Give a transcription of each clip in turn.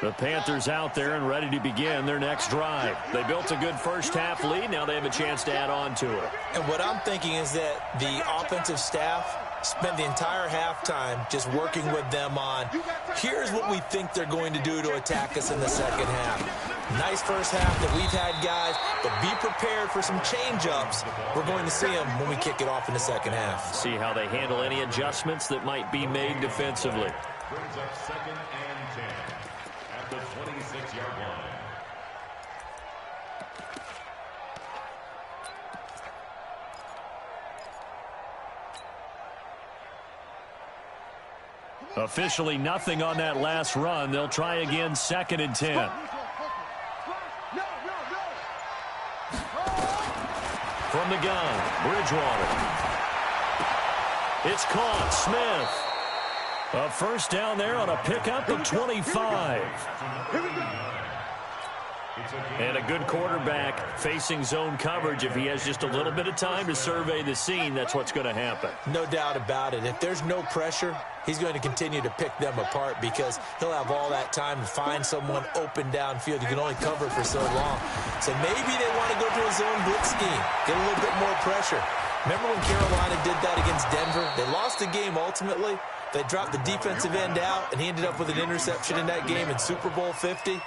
The Panthers out there and ready to begin their next drive. They built a good first-half lead. Now they have a chance to add on to it. And what I'm thinking is that the offensive staff spent the entire halftime just working with them on, here's what we think they're going to do to attack us in the second half. Nice first half that we've had, guys, but be prepared for some change-ups. We're going to see them when we kick it off in the second half. See how they handle any adjustments that might be made defensively. Brings up 2nd and 10 at the 26-yard line. Officially nothing on that last run. They'll try again 2nd and 10. From the gun, Bridgewater. It's caught. Smith. A first down there on a pickup of 25. And a good quarterback facing zone coverage. If he has just a little bit of time to survey the scene, that's what's going to happen. No doubt about it. If there's no pressure, he's going to continue to pick them apart because he'll have all that time to find someone open downfield. He can only cover for so long. So maybe they want to go to a zone blitz scheme, get a little bit more pressure. Remember when Carolina did that against Denver? They lost the game ultimately. They dropped the defensive end out, and he ended up with an interception in that game in Super Bowl 50.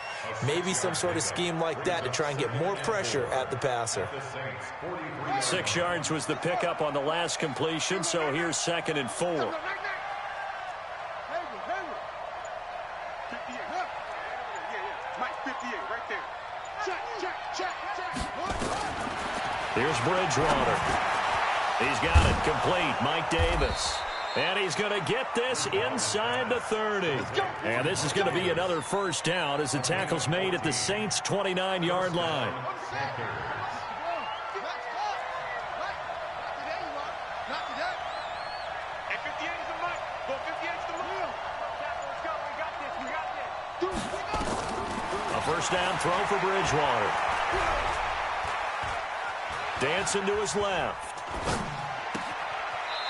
Maybe some sort of scheme like that to try and get more pressure at the passer. 6 yards was the pickup on the last completion, so here's 2nd and 4. Here's Bridgewater. He's got it complete. Mike Davis. And he's going to get this inside the 30. And this is going to be another first down as the tackle's made at the Saints' 29-yard line. A first down throw for Bridgewater. Dancing to his left.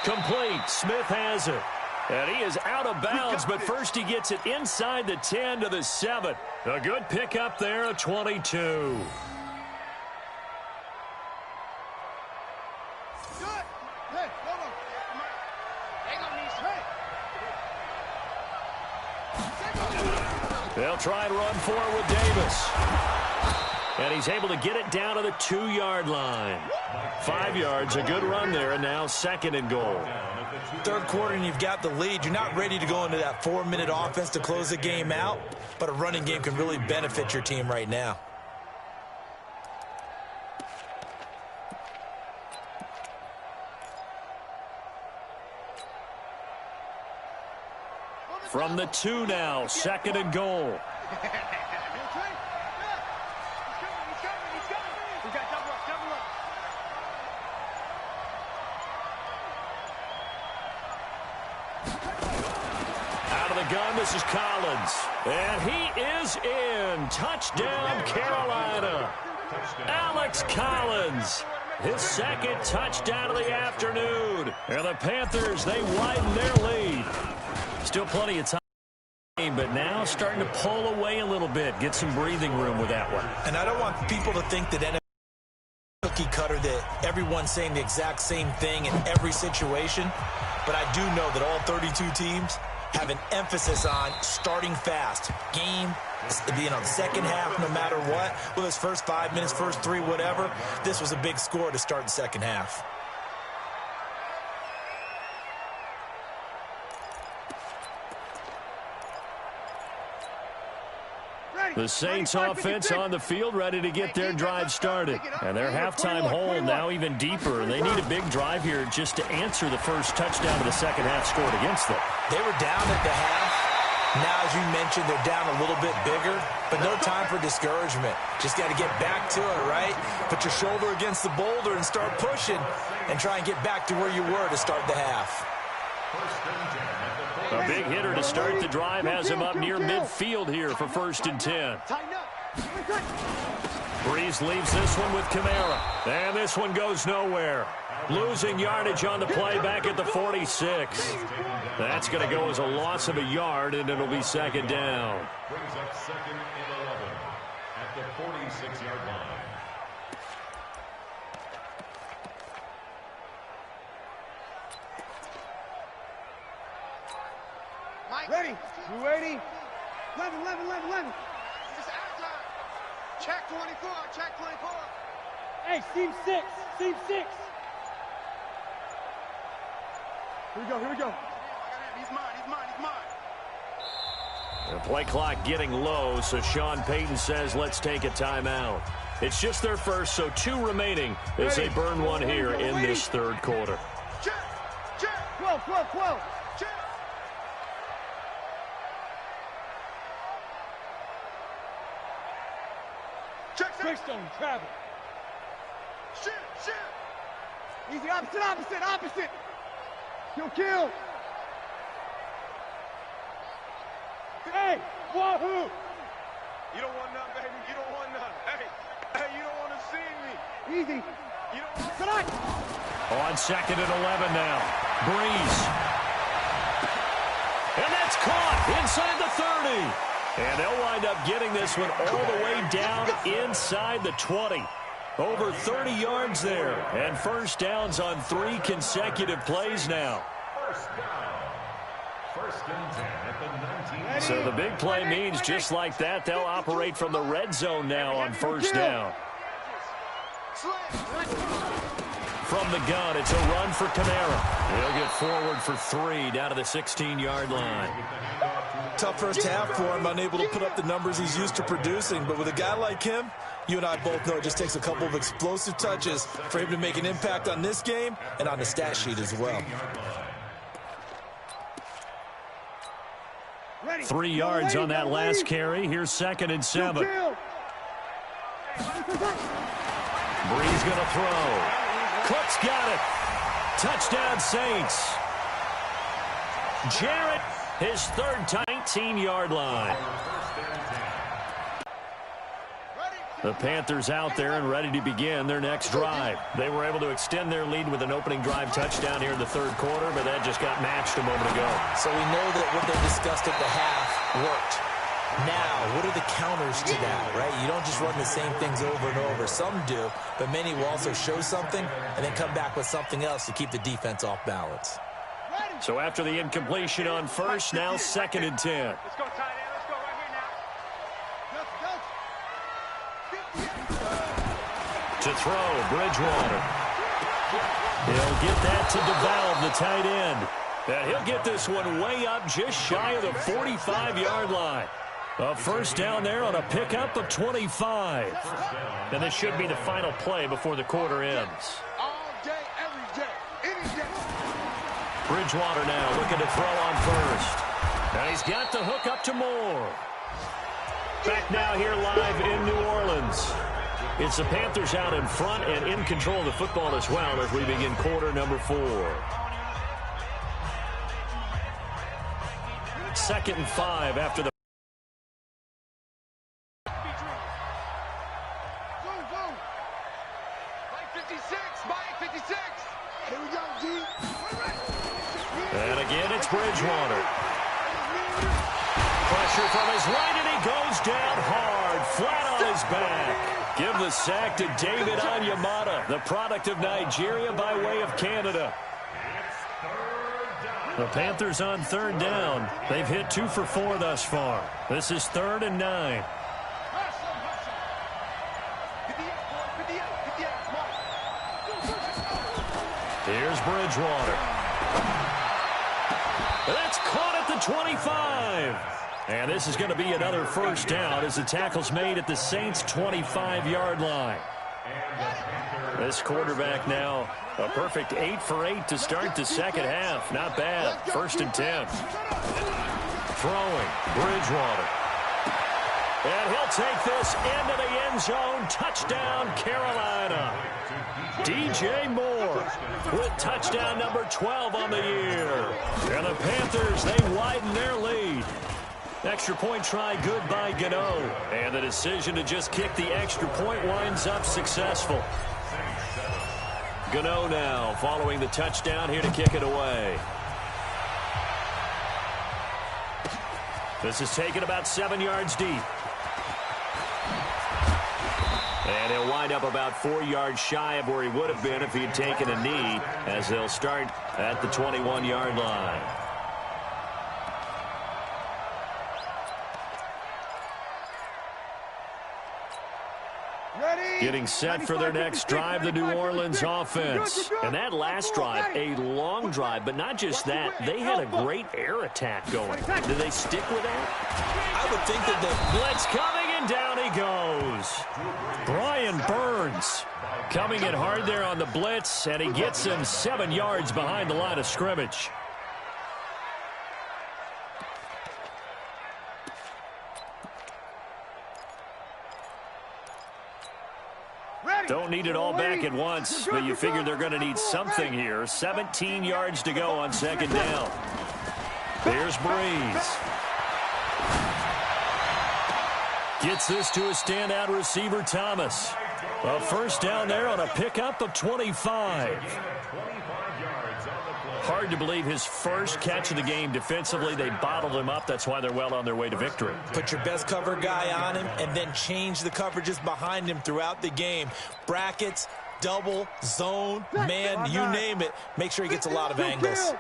Complete. Smith has it. And he is out of bounds, but first he gets it inside the 10 to the 7. A good pickup there, a 22. They'll try and run for it with Davis. And he's able to get it down to the 2-yard line. 5 yards, a good run there, and now 2nd and goal. Third quarter and you've got the lead. You're not ready to go into that 4-minute offense to close the game out, but a running game can really benefit your team right now. From the 2 now, 2nd and goal. Gun, this is Collins. And he is in. Touchdown, Carolina. Alex Collins. His 2nd touchdown of the afternoon. And the Panthers, they widen their lead. Still plenty of time, but now starting to pull away a little bit. Get some breathing room with that one. And I don't want people to think that NFL cookie cutter, that everyone's saying the exact same thing in every situation. But I do know that all 32 teams have an emphasis on starting fast. Game, the second half, no matter what. Well, his first 5 minutes, first 3, whatever. This was a big score to start the second half. The Saints offense on the field, ready to get their drive started. And their halftime hole now even deeper. They need a big drive here just to answer the first touchdown of the second half scored against them. They were down at the half. Now, as you mentioned, they're down a little bit bigger, but no time for discouragement. Just got to get back to it, right? Put your shoulder against the boulder and start pushing and try and get back to where you were to start the half. A big hitter to start the drive has him up near midfield here for 1st and 10. Breeze leaves this one with Kamara. And this one goes nowhere. Losing yardage on the play back at the 46. That's going to go as a loss of a yard, and it'll be second down. Brings up second and 11 at the 46-yard line. Ready. You ready? 11. It's out time. Check 24. Check 24. Hey, seam 6. Seam 6. Here we go. He's mine. The play clock getting low, so Sean Payton says let's take a timeout. It's just their first, so 2 remaining as they burn one here in this third quarter. Check. 12. Check. Breakstone, travel. Shit. Easy, opposite. Kill. Hey, wahoo! You don't want none, baby. You don't want none. Hey, you don't want to see me. Easy. You don't. Tonight. On second and 11 now. Breeze. And that's caught inside the 30. And they'll wind up getting this one all the way down inside the 20. Over 30 yards there. And first downs on 3 consecutive plays now. First and 10 at the 19. So the big play means just like that, they'll operate from the red zone now on first down. From the gun, it's a run for Kamara. He'll get forward for 3 down to the 16-yard line. Tough first half for him, unable to put up the numbers he's used to producing. But with a guy like him, you and I both know it just takes a couple of explosive touches for him to make an impact on this game and on the stat sheet as well. 3 yards on that last carry. Here's second and 7. Breeze going to throw. Cook's got it. Touchdown, Saints. Jarrett, his third 19-yard line. The Panthers out there and ready to begin their next drive. They were able to extend their lead with an opening drive touchdown here in the third quarter, but that just got matched a moment ago. So we know that what they discussed at the half worked. Now, what are the counters to that, right? You don't just run the same things over and over. Some do, but many will also show something and then come back with something else to keep the defense off balance. So after the incompletion on first, now second and 10. Let's go, tight end. Let's go right here now. To throw, Bridgewater. He'll get that to DeValve, the tight end. And he'll get this one way up just shy of the 45-yard line. A first down there on a pickup of 25. And this should be the final play before the quarter ends. All day, every day, any day. Bridgewater now looking to throw on first. And he's got the hook up to Moore. Back now here live in New Orleans. It's the Panthers out in front and in control of the football as well as we begin quarter number 4. Second and 5 after the and again, it's Bridgewater. Pressure from his right, and he goes down hard, flat on his back. Give the sack to David Onyemata, the product of Nigeria by way of Canada. The Panthers on third down. They've hit 2 for 4 thus far. This is 3rd and 9. Here's Bridgewater. That's caught at the 25. And this is going to be another first down as the tackle's made at the Saints' 25-yard line. This quarterback now a perfect 8 for 8 to start the second half. Not bad. 1st and 10. Throwing. Bridgewater. And he'll take this into the end zone. Touchdown, Carolina. DJ Moore with touchdown number 12 on the year. And the Panthers, they widen their lead. Extra point try good by Gano. And the decision to just kick the extra point winds up successful. Gano now following the touchdown here to kick it away. This is taken about 7 yards deep. And he'll wind up about 4 yards shy of where he would have been if he had taken a knee, as they'll start at the 21-yard line. Getting set for their next drive, the New Orleans offense. And that last drive, a long drive, but not just that. They had a great air attack going. Do they stick with that? I would think that the blitz coming, and down he goes. Brian Burns coming in hard there on the blitz, and he gets him 7 yards behind the line of scrimmage. Don't need it all back at once, but you figure they're going to need something here. 17 yards to go on second down. There's Breeze. Gets this to a standout receiver, Thomas. A first down there on a pickup of 25. Hard to believe his first catch of the game defensively. They bottled him up. That's why they're well on their way to victory. Put your best cover guy on him and then change the coverages behind him throughout the game. Brackets, double, zone, man, you name it. Make sure he gets a lot of angles.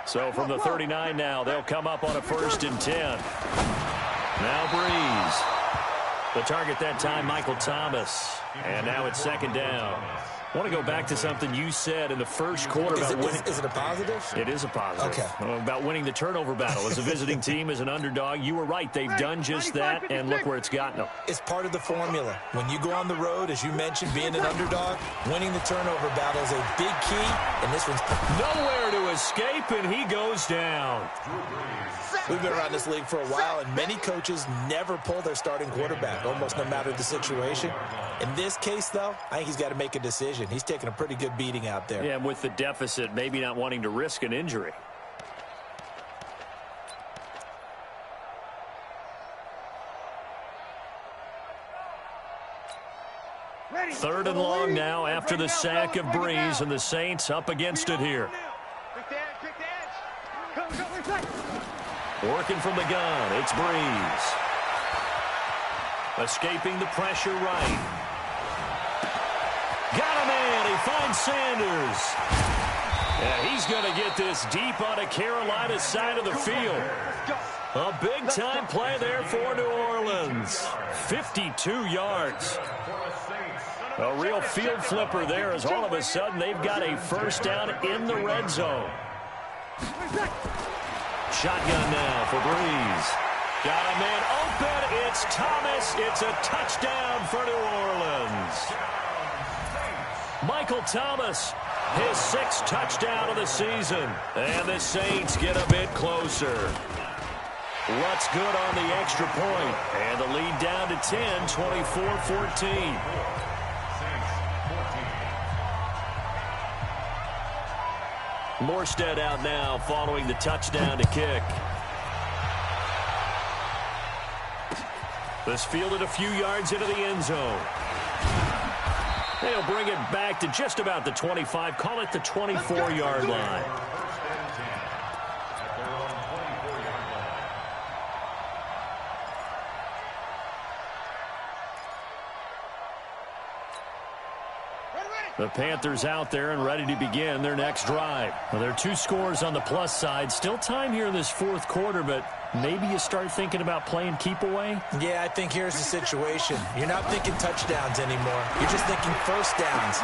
So from the 39 now, they'll come up on a 1st and 10. Now Breeze. The target that time, Michael Thomas. And now it's second down. I want to go back to something you said in the first quarter about winning. Is it a positive? It is a positive. Okay. About winning the turnover battle. As a visiting team, as an underdog, you were right. They've done just that, and look where it's gotten them. It's part of the formula. When you go on the road, as you mentioned, being an underdog, winning the turnover battle is a big key, and this one's nowhere to escape, and he goes down. We've been around this league for a while, and many coaches never pull their starting quarterback, almost no matter the situation. In this case, though, I think he's got to make a decision. He's taking a pretty good beating out there. Yeah, and with the deficit, maybe not wanting to risk an injury. Third and long now after the sack of Breeze, and the Saints up against it here. Working from the gun, it's Breeze. Escaping the pressure right. Got a man, he finds Sanders. And he's going to get this deep on a Carolina side of the field. A big-time play there for New Orleans. 52 yards. A real field flipper there, as all of a sudden they've got a first down in the red zone. Shotgun now for Breeze. Got a man open. It's Thomas. It's a touchdown for New Orleans. Michael Thomas, his 6th touchdown of the season. And the Saints get a bit closer. What's good on the extra point? And the lead down to 10, 24-14. Morstead out now following the touchdown to kick. This fielded a few yards into the end zone. They'll bring it back to just about the 25. Call it the 24-yard line. The Panthers out there and ready to begin their next drive. Well, there are 2 scores on the plus side. Still time here in this 4th quarter, but maybe you start thinking about playing keep away? Yeah, I think here's the situation. You're not thinking touchdowns anymore. You're just thinking first downs.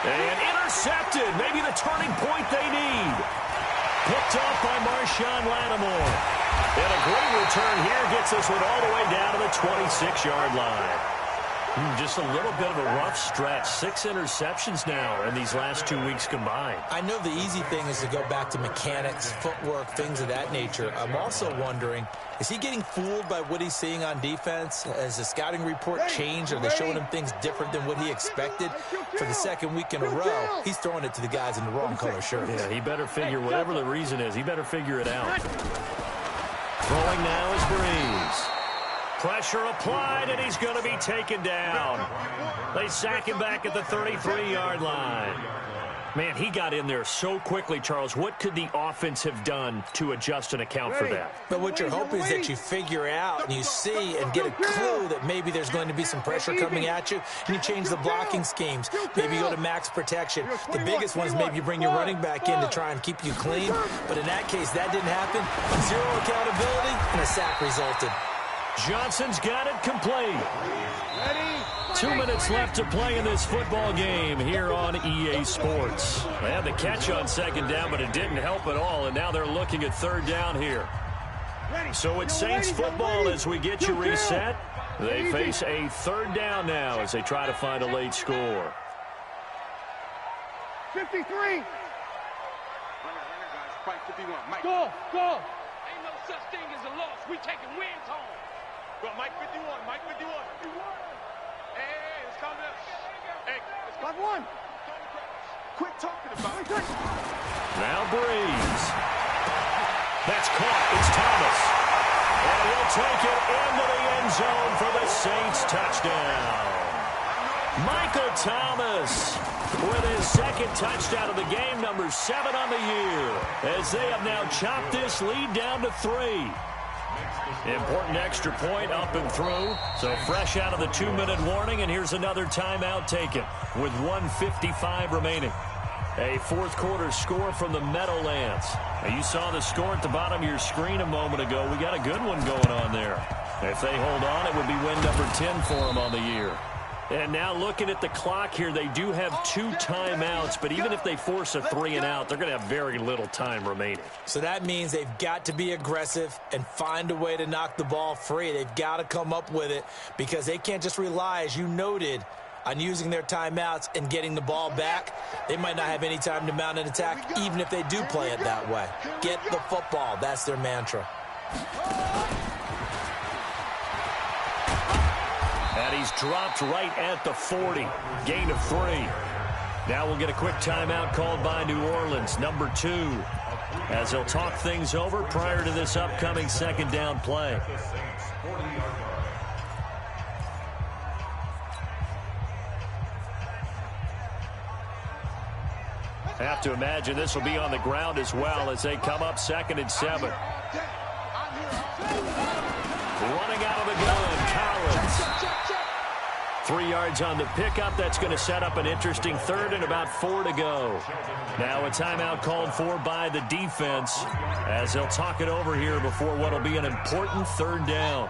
And intercepted. Maybe the turning point they need. Picked off by Marshawn Lattimore. And a great return here gets this one all the way down to the 26-yard line. Just a little bit of a rough stretch. 6 interceptions now in these last 2 weeks combined. I know the easy thing is to go back to mechanics, footwork, things of that nature. I'm also wondering, is he getting fooled by what he's seeing on defense? Has the scouting report changed? Are they showing him things different than what he expected? For the 2nd week in a row, he's throwing it to the guys in the wrong color shirts. Yeah, he better figure, whatever the reason is, he better figure it out. Throwing now is Breeze. Pressure applied, and he's going to be taken down. They sack him back at the 33-yard line. Man, he got in there so quickly, Charles. What could the offense have done to adjust and account for that? But what you're hoping is that you figure out and you see and get a clue that maybe there's going to be some pressure coming at you, and you change the blocking schemes. Maybe you go to max protection. The biggest one is maybe you bring your running back in to try and keep you clean. But in that case, that didn't happen. Zero accountability, and a sack resulted. Johnson's got it complete. 2 minutes left to play in this football game here on EA Sports. They had the catch on second down, but it didn't help at all, and now they're looking at third down here. So it's Saints football as we get you reset. They face a third down now as they try to find a late score. 53. Runner, guys. Fight 51. Mike. Go. Ain't no such thing as a loss. We taking wins home. Go, Mike 51. Mike 51. Hey, it's coming up. Hey, it's coming. 1. Quit talking about it. Now Breeze. That's caught. It's Thomas. And he'll take it into the end zone for the Saints touchdown. Michael Thomas with his second touchdown of the game, number 7 on the year, as they have now chopped this lead down to 3. Important extra point up and through. So fresh out of the 2-minute warning, and here's another timeout taken with 1:55 remaining. A fourth quarter score from the Meadowlands. Now, you saw the score at the bottom of your screen a moment ago. We got a good one going on there. If they hold on, it would be win number 10 for them on the year. And now looking at the clock here, they do have 2 timeouts, but even if they force a 3 and out, they're going to have very little time remaining. So that means they've got to be aggressive and find a way to knock the ball free. They've got to come up with it because they can't just rely, as you noted, on using their timeouts and getting the ball back. They might not have any time to mount an attack, even if they do play it that way. Get the football. That's their mantra. And he's dropped right at the 40. Gain of 3. Now we'll get a quick timeout called by New Orleans, number 2, as they'll talk things over prior to this upcoming second down play. Have to imagine this will be on the ground as well as they come up 2nd and 7. Running out of the gun, Collins. 3 yards on the pickup. That's going to set up an interesting 3rd and about 4 to go. Now a timeout called for by the defense as they'll talk it over here before what will be an important 3rd down.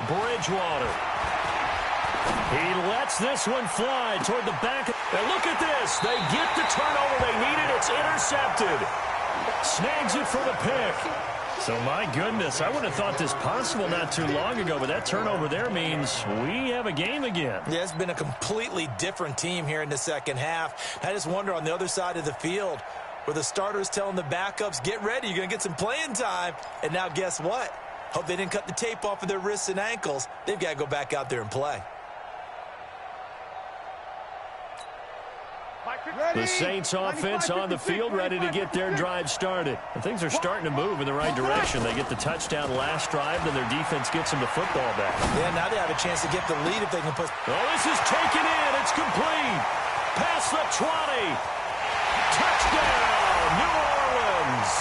Bridgewater. He lets this one fly toward the back. And look at this. They get the turnover they needed. It's intercepted. Snags it for the pick. So, my goodness, I would have thought this possible not too long ago, but that turnover there means we have a game again. Yeah, it's been a completely different team here in the second half. I just wonder on the other side of the field where the starters telling the backups, get ready, you're going to get some playing time. And now guess what? Hope they didn't cut the tape off of their wrists and ankles. They've got to go back out there and play. The Saints offense on the field ready to get their drive started. And things are starting to move in the right direction. They get the touchdown last drive, then their defense gets them the football back. Yeah, now they have a chance to get the lead if they can put... Oh, this is taken in. It's complete. Past the 20. Touchdown, New Orleans.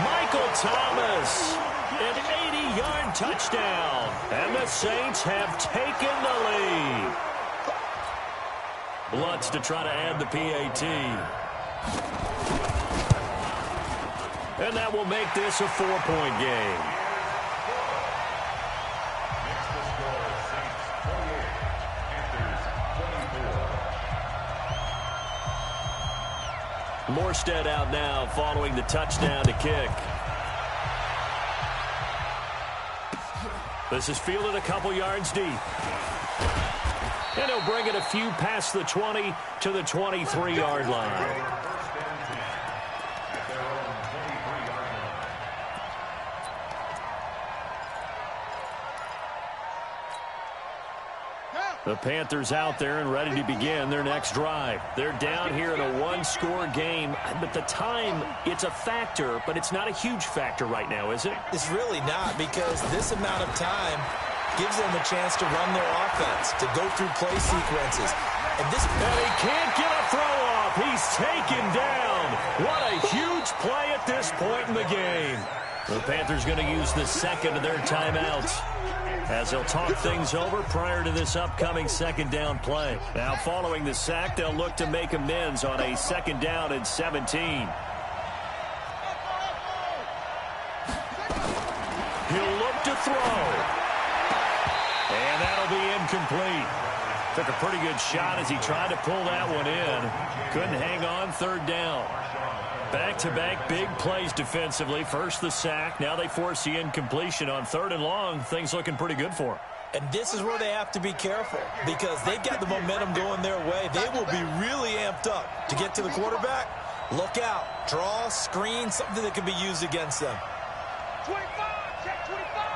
Michael Thomas. An 80-yard touchdown. And the Saints have taken the lead. Lutz to try to add the PAT. And that will make this a 4-point game. Next to score, Saints 48, Panthers 24. Morstead out now following the touchdown to kick. This is fielded a couple yards deep. And he'll bring it a few past the 20 to the 23-yard line. The Panthers out there and ready to begin their next drive. They're down here in a one-score game, but the time, it's a factor, but it's not a huge factor right now, is it? It's really not, because this amount of time gives them a chance to run their offense, to go through play sequences. And he can't get a throw off. He's taken down. What a huge play at this point in the game. The Panthers going to use the second of their timeouts, as they'll talk things over prior to this upcoming second down play. Now, following the sack, they'll look to make amends on a second down and 17. He'll look to throw. And that'll be incomplete. Took a pretty good shot as he tried to pull that one in. Couldn't hang on, third down. Back-to-back big plays defensively. First the sack. Now they force the incompletion on third and long. Things looking pretty good for them. And this is where they have to be careful, because they've got the momentum going their way. They will be really amped up to get to the quarterback. Look out. Draw, screen, something that can be used against them. 25, check 25.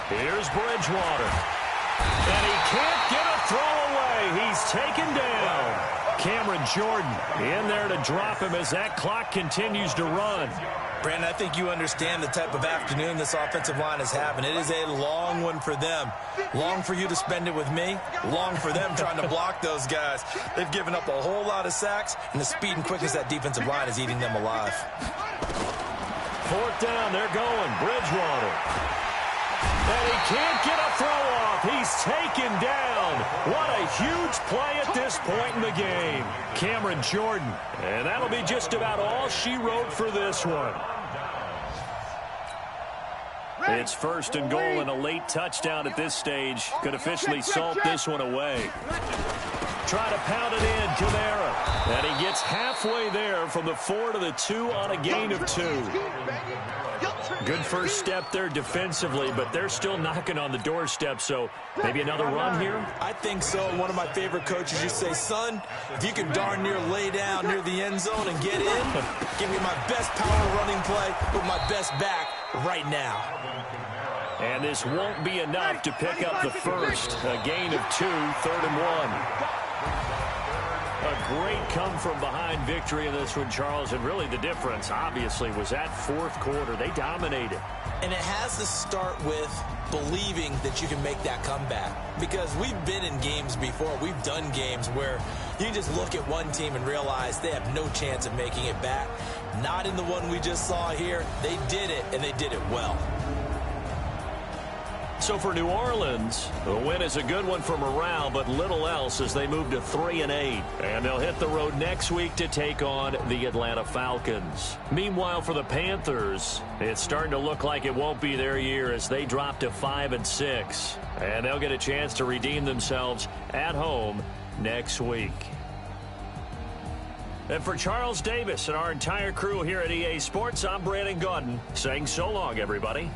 Here's Bridgewater. And he can't get a throw away. He's taken down. Cameron Jordan in there to drop him as that clock continues to run. Brandon, I think you understand the type of afternoon this offensive line is having. It is a long one for them. Long for you to spend it with me. Long for them trying to block those guys. They've given up a whole lot of sacks, and the speed and quickness of that defensive line is eating them alive. Fourth down, they're going. Bridgewater. And he can't get a throw off. He's taken down. What a huge play at this point in the game. Cameron Jordan. And that'll be just about all she wrote for this one. It's first and goal and a late touchdown at this stage. Could officially salt this one away. Try to pound it in, Kamara. And he gets halfway there from the 4 to the 2 on a gain of 2. Good first step there defensively, but they're still knocking on the doorstep, so maybe another run here? I think so. One of my favorite coaches used to say, son, if you can darn near lay down near the end zone and get in, give me my best power running play with my best back right now. And this won't be enough to pick up the first. A gain of 2, third and 1. A great come-from-behind victory in this one, Charles, and really the difference, obviously, was that fourth quarter. They dominated. And it has to start with believing that you can make that comeback, because we've been in games before. We've done games where you can just look at one team and realize they have no chance of making it back. Not in the one we just saw here. They did it, and they did it well. So for New Orleans, the win is a good one for morale, but little else as they move to 3-8. And they'll hit the road next week to take on the Atlanta Falcons. Meanwhile, for the Panthers, it's starting to look like it won't be their year as they drop to 5-6. And they'll get a chance to redeem themselves at home next week. And for Charles Davis and our entire crew here at EA Sports, I'm Brandon Gaudin saying so long, everybody.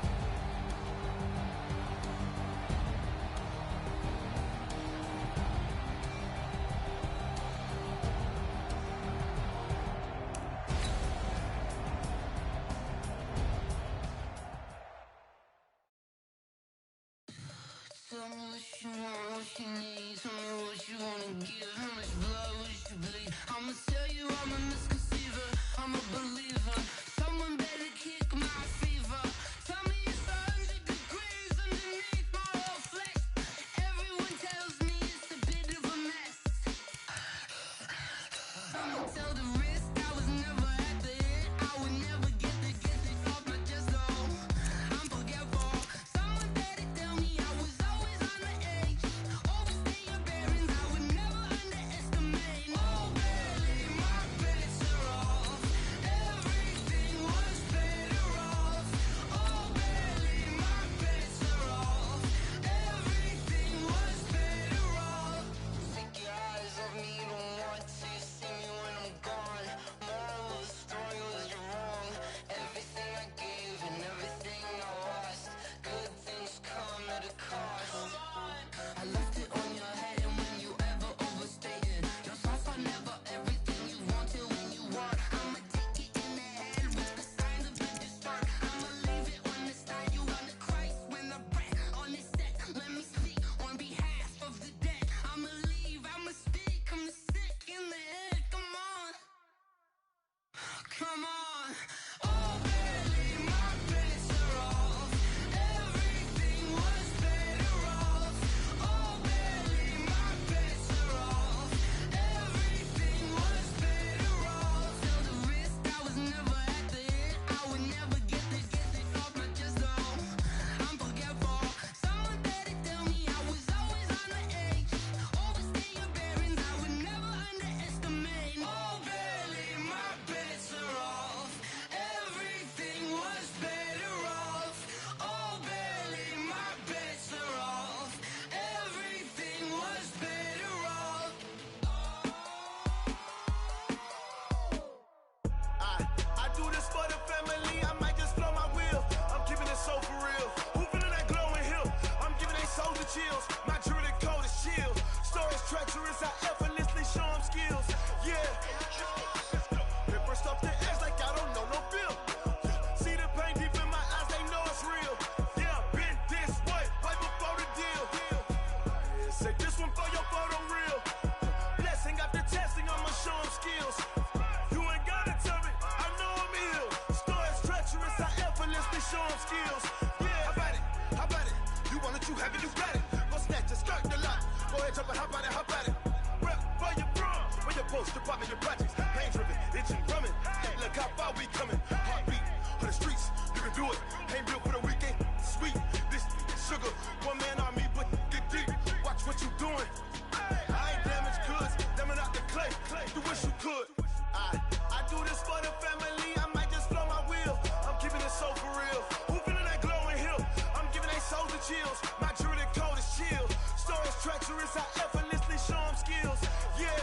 skills. Yeah, how about it? How about it? You want it, you have it, you got it. Go snatch it, skirt the lot. Go ahead, jump it, how about it? How about it? Rep for your bra, for your post, your poppin', your projects. Pain driven, itching, drumming. Look how far we coming. Heartbeat on the streets, you can do it. Ain't built for the weekend. Sweet, this sugar, one man army, but get deep. Watch what you doing. I ain't damaged goods, damn it out the clay. You wish you could. I do this for the family. I might just blow my wheel. I'm keeping it so for real. Who feeling that glowing hill? I'm giving they souls the chills. My jewelry code is chill. Stories treacherous, I effortlessly show them skills. Yeah.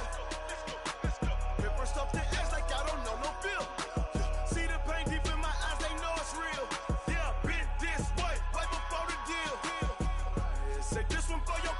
Hit first off the edge like I don't know no feel. See the pain deep in my eyes, they know it's real. Yeah, been this way, right before the deal. Say this one for your